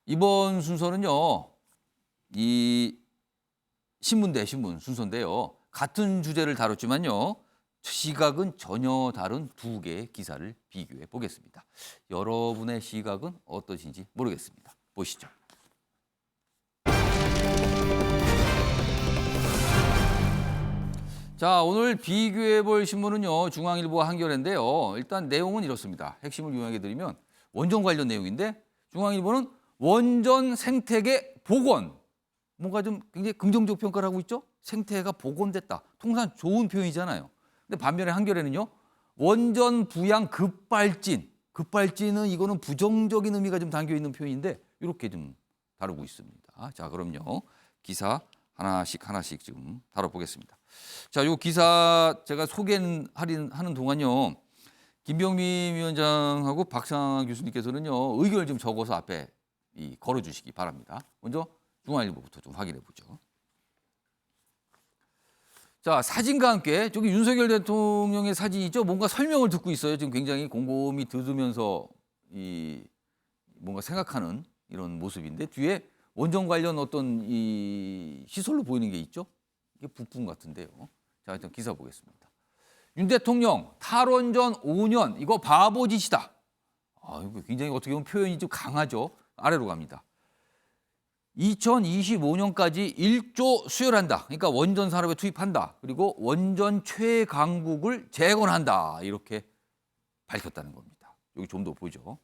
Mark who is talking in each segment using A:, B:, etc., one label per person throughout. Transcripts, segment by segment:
A: 이번 순서는요, 이 신문 대 신문 순서인데요. 같은 주제를 다뤘지만요, 시각은 전혀 다른 두 개의 기사를 비교해 보겠습니다. 여러분의 시각은 어떠신지 모르겠습니다. 보시죠. 자, 오늘 비교해 볼 신문은요, 중앙일보와 한겨레인데요. 일단 내용은 이렇습니다. 핵심을 요약해 드리면 원전 관련 내용인데, 중앙일보는 원전 생태계 복원. 뭔가 좀 굉장히 긍정적 평가를 하고 있죠? 생태계가 복원됐다. 통상 좋은 표현이잖아요. 근데 반면에 한겨레는요, 원전 부양 급발진. 급발진은 이거는 부정적인 의미가 좀 담겨 있는 표현인데, 이렇게 좀 다루고 있습니다. 자, 그럼요. 기사 하나씩 지금 다뤄보겠습니다. 자, 요 기사 제가 소개하는 동안요, 김병민 위원장하고 박상하 교수님께서는요, 의견을 좀 적어서 앞에 걸어주시기 바랍니다. 먼저 중앙일보부터 좀 확인해 보죠. 자, 사진과 함께 저기 윤석열 대통령의 사진이죠. 뭔가 설명을 듣고 있어요. 지금 굉장히 곰곰이 들으면서 뭔가 생각하는 이런 모습인데, 뒤에 원전 관련 어떤 이 시설로 보이는 게 있죠. 이게 부품 같은데요. 자, 일단 기사 보겠습니다. 윤 대통령 탈원전 5년 이거 바보짓이다. 이거 굉장히 어떻게 보면 표현이 좀 강하죠. 아래로 갑니다. 2025년까지 1조 수혈한다. 그러니까 원전 산업에 투입한다. 그리고 원전 최강국을 재건한다. 이렇게 밝혔다는 겁니다. 여기 좀 더 보죠.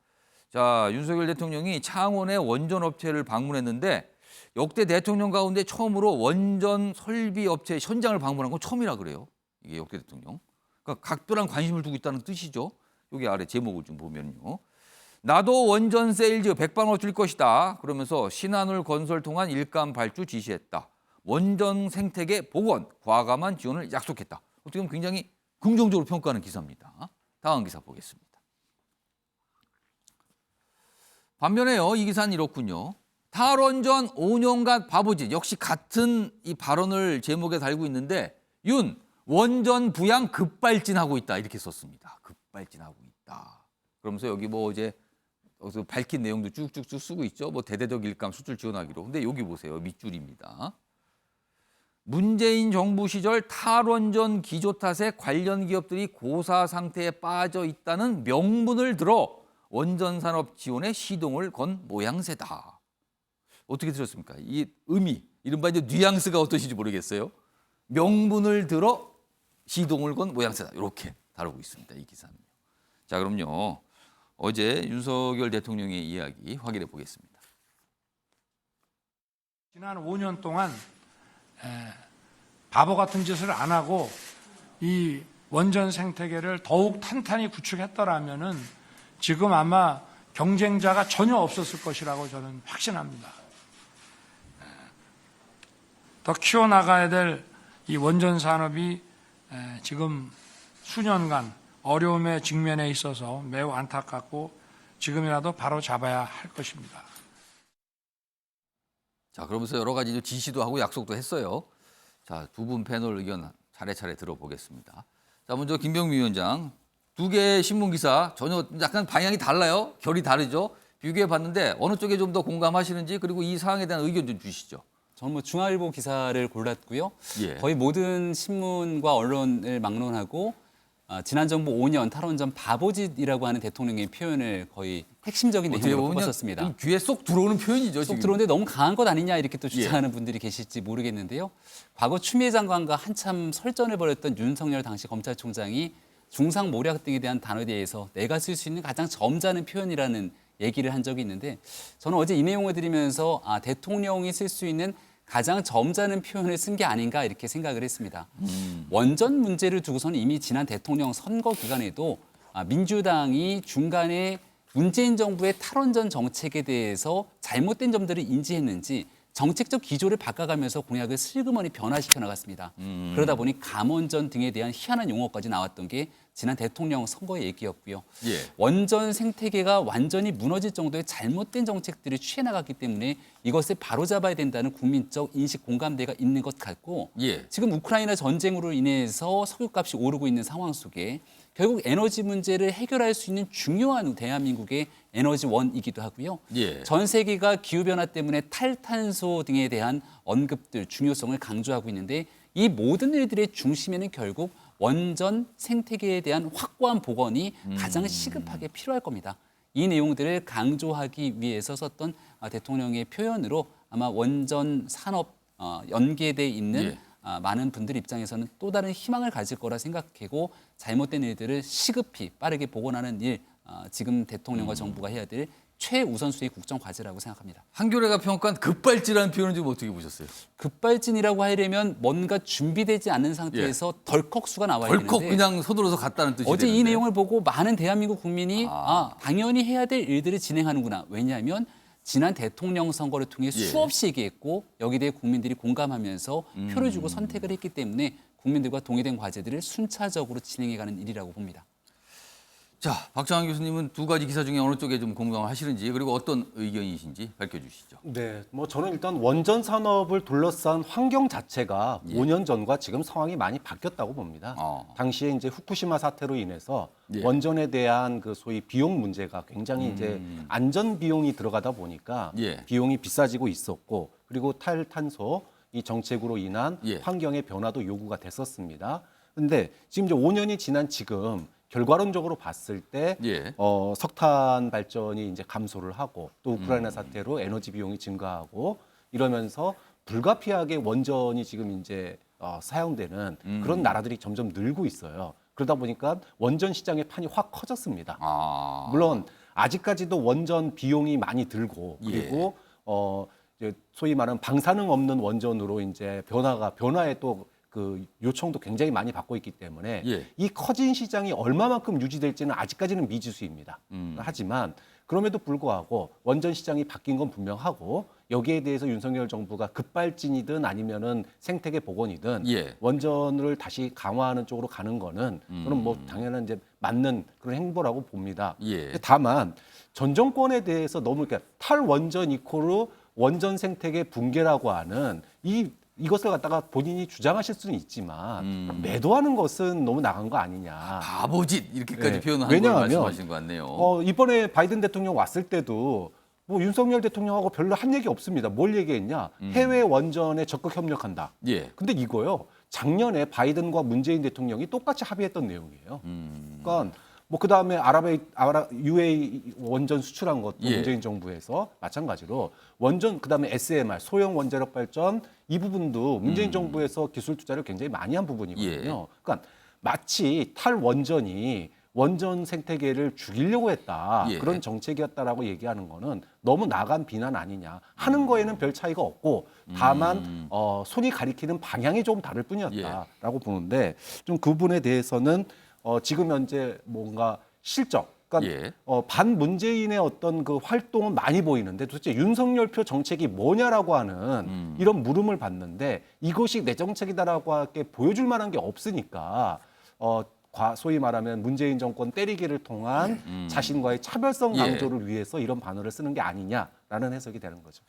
A: 자, 윤석열 대통령이 창원의 원전 업체를 방문했는데, 역대 대통령 가운데 처음으로 원전 설비 업체 현장을 방문한 건 처음이라 그래요. 이게 역대 대통령. 그러니까 각별한 관심을 두고 있다는 뜻이죠. 여기 아래 제목을 좀 보면요. 나도 원전 세일즈 백방으로 줄 것이다. 그러면서 신한울 건설 통한 일감 발주 지시했다. 원전 생태계 복원, 과감한 지원을 약속했다. 어떻게 보면 굉장히 긍정적으로 평가하는 기사입니다. 다음 기사 보겠습니다. 반면에요, 이 기사는 이렇군요. 탈원전 5년간 바보짓. 역시 같은 이 발언을 제목에 달고 있는데, 윤 원전 부양 급발진하고 있다. 이렇게 썼습니다. 급발진하고 있다. 그러면서 여기 뭐 이제 여기서 밝힌 내용도 쭉쭉쭉 쓰고 있죠. 뭐 대대적 일감 수출 지원하기로. 근데 여기 보세요. 밑줄입니다. 문재인 정부 시절 탈원전 기조 탓에 관련 기업들이 고사 상태에 빠져 있다는 명분을 들어 원전 산업 지원에 시동을 건 모양새다. 어떻게 들었습니까? 이 의미, 이른바 이제 뉘앙스가 어떠신지 모르겠어요. 명분을 들어 시동을 건 모양새다. 이렇게 다루고 있습니다. 이 기사는. 자, 그럼요. 어제 윤석열 대통령의 이야기 확인해 보겠습니다.
B: 지난 5년 동안 바보 같은 짓을 안 하고 이 원전 생태계를 더욱 탄탄히 구축했더라면은 지금 아마 경쟁자가 전혀 없었을 것이라고 저는 확신합니다. 더 키워나가야 될 이 원전 산업이 지금 수년간 어려움에 직면해 있어서 매우 안타깝고 지금이라도 바로 잡아야 할 것입니다.
A: 자, 그러면서 여러 가지 지시도 하고 약속도 했어요. 자, 두 분 패널 의견 차례차례 들어보겠습니다. 자, 먼저 김병민 위원장. 두 개의 신문 기사 전혀 약간 방향이 달라요. 결이 다르죠. 비교해 봤는데 어느 쪽에 좀 더 공감하시는지, 그리고 이 사항에 대한 의견 좀 주시죠.
C: 저는 뭐 중앙일보 기사를 골랐고요.
A: 예.
C: 거의 모든 신문과 언론을 막론하고 지난 정부 5년 탈원전 바보짓이라고 하는 대통령의 표현을 거의 핵심적인 내용으로 꼽았었습니다.
A: 귀에 쏙 들어오는 표현이죠.
C: 쏙
A: 지금.
C: 들어오는데 너무 강한 것 아니냐 이렇게 또 주장하는 분들이 계실지 모르겠는데요. 과거 추미애 장관과 한참 설전을 벌였던 윤석열 당시 검찰총장이 중상모략 등에 대한 단어에 대해서 내가 쓸 수 있는 가장 점잖은 표현이라는 얘기를 한 적이 있는데, 저는 어제 이 내용을 들으면서 대통령이 쓸 수 있는 가장 점잖은 표현을 쓴 게 아닌가 이렇게 생각을 했습니다. 원전 문제를 두고서는 이미 지난 대통령 선거 기간에도 민주당이 중간에 문재인 정부의 탈원전 정책에 대해서 잘못된 점들을 인지했는지 정책적 기조를 바꿔가면서 공약을 슬그머니 변화시켜 나갔습니다. 그러다 보니 감원전 등에 대한 희한한 용어까지 나왔던 게 지난 대통령 선거의 얘기였고요.
A: 예.
C: 원전 생태계가 완전히 무너질 정도의 잘못된 정책들을 취해 나갔기 때문에 이것을 바로잡아야 된다는 국민적 인식 공감대가 있는 것 같고,
A: 예.
C: 지금 우크라이나 전쟁으로 인해서 석유값이 오르고 있는 상황 속에 결국 에너지 문제를 해결할 수 있는 중요한 대한민국의 에너지원이기도 하고요.
A: 예.
C: 전 세계가 기후변화 때문에 탈탄소 등에 대한 언급들, 중요성을 강조하고 있는데 이 모든 일들의 중심에는 결국 원전 생태계에 대한 확고한 복원이 가장 시급하게 필요할 겁니다. 이 내용들을 강조하기 위해서 썼던 대통령의 표현으로 아마 원전 산업 연계돼 있는
A: 예.
C: 많은 분들 입장에서는 또 다른 희망을 가질 거라 생각하고 잘못된 일들을 시급히 빠르게 복원하는 일, 지금 대통령과 정부가 해야 될 최우선순위 국정 과제라고 생각합니다.
A: 한겨레가 평가한 급발진이라는 표현은 좀 어떻게 보셨어요?
C: 급발진이라고 하려면 뭔가 준비되지 않은 상태에서 덜컥수가 나와야
A: 덜컥
C: 되는데
A: 그냥 서둘러서 갔다는 뜻이
C: 어제
A: 되는데.
C: 이 내용을 보고 많은 대한민국 국민이 당연히 해야 될 일들을 진행하는구나. 왜냐하면 지난 대통령 선거를 통해 수없이 얘기했고 여기에 대해 국민들이 공감하면서 표를 주고 선택을 했기 때문에 국민들과 동의된 과제들을 순차적으로 진행해가는 일이라고 봅니다.
A: 자, 박정환 교수님은 두 가지 기사 중에 어느 쪽에 좀 공감을 하시는지 그리고 어떤 의견이신지 밝혀주시죠.
D: 네, 뭐 저는 일단 원전 산업을 둘러싼 환경 자체가 5년 전과 지금 상황이 많이 바뀌었다고 봅니다. 당시에 이제 후쿠시마 사태로 인해서 원전에 대한 그 소위 비용 문제가 굉장히 이제 안전 비용이 들어가다 보니까 비용이 비싸지고 있었고 그리고 탈탄소 이 정책으로 인한 환경의 변화도 요구가 됐었습니다. 근데 지금 이제 5년이 지난 지금 결과론적으로 봤을 때 석탄 발전이 이제 감소를 하고 또 우크라이나 사태로 에너지 비용이 증가하고 이러면서 불가피하게 원전이 지금 이제 사용되는 그런 나라들이 점점 늘고 있어요. 그러다 보니까 원전 시장의 판이 확 커졌습니다. 물론 아직까지도 원전 비용이 많이 들고 그리고 이제 소위 말하는 방사능 없는 원전으로 이제 변화에 또 그 요청도 굉장히 많이 받고 있기 때문에 이 커진 시장이 얼마만큼 유지될지는 아직까지는 미지수입니다. 하지만 그럼에도 불구하고 원전 시장이 바뀐 건 분명하고 여기에 대해서 윤석열 정부가 급발진이든 아니면은 생태계 복원이든 원전을 다시 강화하는 쪽으로 가는 거는 저는 뭐 당연한 이제 맞는 그런 행보라고 봅니다. 다만 전 정권에 대해서 너무 이렇게 탈원전 이코르 원전 생태계 붕괴라고 하는 이것을 갖다가 본인이 주장하실 수는 있지만 매도하는 것은 너무 나간 거 아니냐.
A: 바보짓 이렇게까지 표현한 걸
D: 왜냐하면
A: 말씀하신 것 같네요.
D: 이번에 바이든 대통령 왔을 때도 뭐 윤석열 대통령하고 별로 한 얘기 없습니다. 뭘 얘기했냐? 해외 원전에 적극 협력한다. 근데 이거요. 작년에 바이든과 문재인 대통령이 똑같이 합의했던 내용이에요. 그러니까 뭐 그다음에 UAE 원전 수출한 것도 문재인 정부에서 마찬가지로 원전 그다음에 SMR 소형 원자력 발전 이 부분도 문재인 정부에서 기술 투자를 굉장히 많이 한 부분이거든요. 그러니까 마치 탈원전이 원전 생태계를 죽이려고 했다. 그런 정책이었다라고 얘기하는 거는 너무 나간 비난 아니냐. 하는 거에는 별 차이가 없고 다만 손이 가리키는 방향이 좀 다를 뿐이었다라고 보는데 좀 그 부분에 대해서는 지금 현재 뭔가 실적, 그러니까 반문재인의 어떤 그 활동은 많이 보이는데 도대체 윤석열표 정책이 뭐냐라고 하는 이런 물음을 받는데 이것이 내 정책이다라고 하게 보여줄 만한 게 없으니까 소위 말하면 문재인 정권 때리기를 통한 자신과의 차별성 강조를 위해서 이런 반어를 쓰는 게 아니냐라는 해석이 되는 거죠.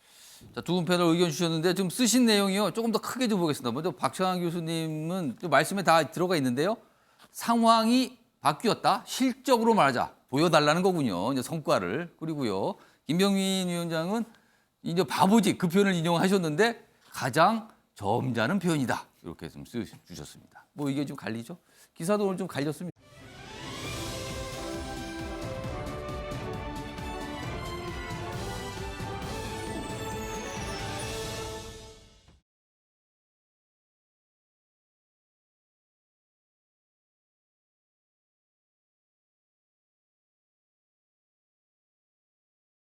A: 자, 두 분 패널 의견 주셨는데 좀 쓰신 내용이요. 조금 더 크게 좀 보겠습니다. 먼저 박정환 교수님은 좀 말씀에 다 들어가 있는데요. 상황이 바뀌었다. 실적으로 말하자. 보여달라는 거군요. 이제 성과를. 그리고요. 김병민 위원장은 이제 바보짓 그 표현을 인용하셨는데 가장 점잖은 표현이다. 이렇게 좀 쓰주셨습니다. 뭐 이게 좀 갈리죠? 기사도 오늘 좀 갈렸습니다.